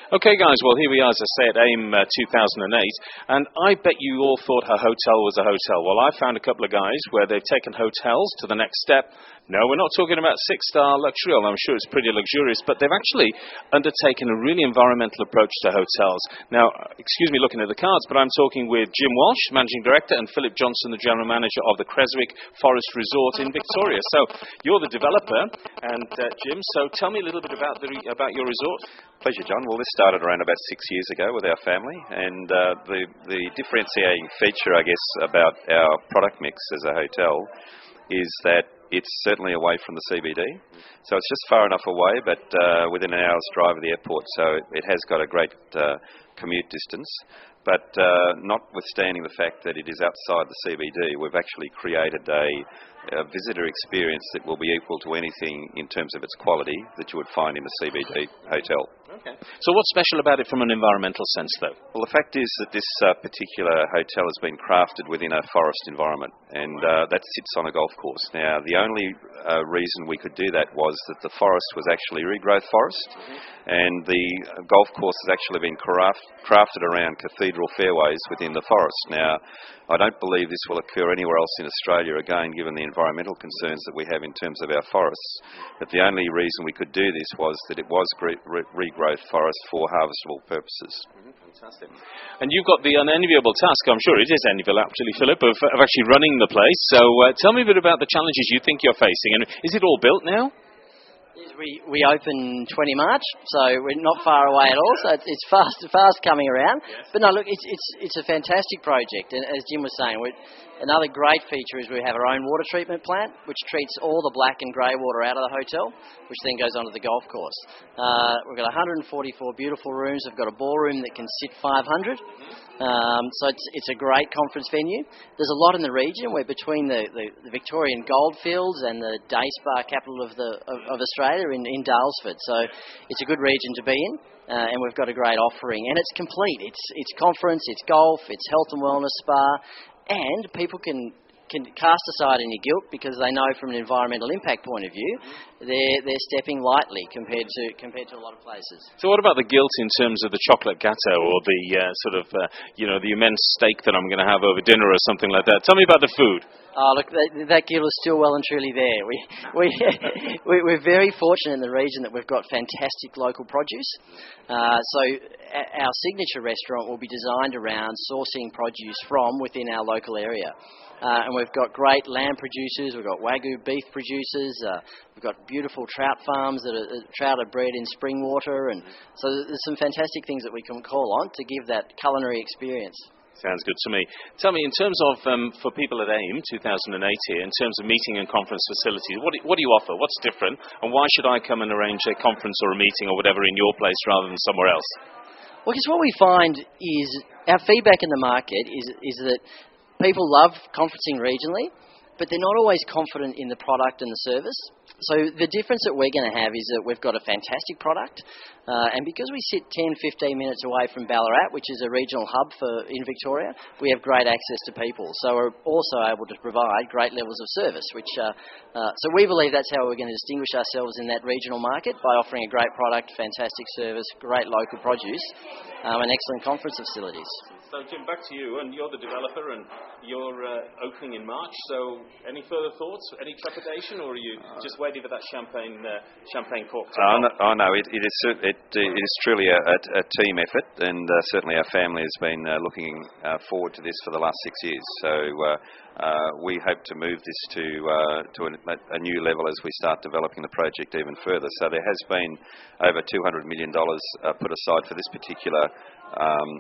Okay, guys, well, here we are, as I say, at AIME 2008, and I bet you all thought a hotel was a hotel. Well, I found a couple of guys where they've taken hotels to the next step. No, we're not talking about six-star luxury, although I'm sure it's pretty luxurious, but they've actually undertaken a really environmental approach to hotels. Now, excuse me looking at the cards, but I'm talking with Jim Walsh, Managing Director, and Philip Johnson, the General Manager of the Creswick Forest Resort in Victoria. So, you're the developer, and Jim, so tell me a little bit about your resort. Pleasure, John. Well, this started around about 6 years ago with our family, and the differentiating feature, I guess, about our product mix as a hotel is that it's certainly away from the CBD. So it's just far enough away, but within an hour's drive of the airport, so it has got a great commute distance. But notwithstanding the fact that it is outside the CBD, we've actually created a visitor experience that will be equal to anything in terms of its quality that you would find in a CBD hotel. Okay. So what's special about it from an environmental sense, though? Well, the fact is that this particular hotel has been crafted within a forest environment, and that sits on a golf course. Now, the only reason we could do that was that the forest was actually regrowth forest, and the golf course has actually been crafted around cathedral fairways within the forest. Now, I don't believe this will occur anywhere else in Australia, again, given the environmental concerns that we have in terms of our forests. But the only reason we could do this was that it was regrowth forest for harvestable purposes. Fantastic. And you've got the unenviable task, I'm sure it is enviable actually, Philip, of actually running the place. So tell me a bit about the challenges you think you're facing. And is it all built now? We open 20 March, so we're not far away at all. So it's fast coming around. Yes. But no, look, it's a fantastic project, and as Jim was saying, another great feature is we have our own water treatment plant, which treats all the black and grey water out of the hotel, which then goes onto the golf course. We've got 144 beautiful rooms. We've got a ballroom that can sit 500. So it's a great conference venue. There's a lot in the region. We're between the Victorian goldfields and the day spa capital of Australia in Dalesford. So it's a good region to be in, and we've got a great offering. And it's complete. It's conference, it's golf, it's health and wellness spa, and people can cast aside any guilt because they know from an environmental impact point of view they're stepping lightly compared to a lot of places. So what about the guilt in terms of the chocolate gâteau or the the immense steak that I'm going to have over dinner or something like that? Tell me about the food. Oh, look, that guilt is still well and truly there. We're very fortunate in the region that we've got fantastic local produce. So our signature restaurant will be designed around sourcing produce from within our local area. And we've got great lamb producers, we've got Wagyu beef producers, we've got beautiful trout farms trout are bred in spring water, and so there's some fantastic things that we can call on to give that culinary experience. Sounds good to me. Tell me, in terms of, for people at AIME 2008 here, in terms of meeting and conference facilities, what do you offer? What's different? And why should I come and arrange a conference or a meeting or whatever in your place rather than somewhere else? Well, because what we find is, our feedback in the market is that people love conferencing regionally, but they're not always confident in the product and the service. So the difference that we're going to have is that we've got a fantastic product, and because we sit 10-15 minutes away from Ballarat, which is a regional hub in Victoria, we have great access to people. So we're also able to provide great levels of service, which so we believe that's how we're going to distinguish ourselves in that regional market, by offering a great product, fantastic service, great local produce, and excellent conference facilities. So, Jim, back to you, and you're the developer, and you're opening in March, so any further thoughts, any trepidation, or are you just waiting for that champagne cork to pop? No, it is truly a team effort, and certainly our family has been looking forward to this for the last 6 years, so we hope to move this to a new level as we start developing the project even further. So there has been over $200 million put aside for this particular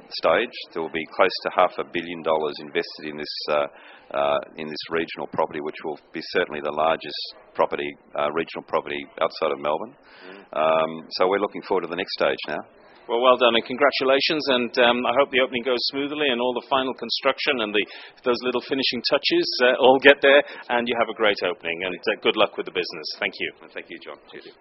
stage. There will be close to $500 million invested in this regional property, which will be certainly the largest regional property outside of Melbourne. So we're looking forward to the next stage now. Well done, and congratulations, and I hope the opening goes smoothly and all the final construction and those little finishing touches all get there, and you have a great opening, and good luck with the business. Thank you. Thank you, John. Cheers.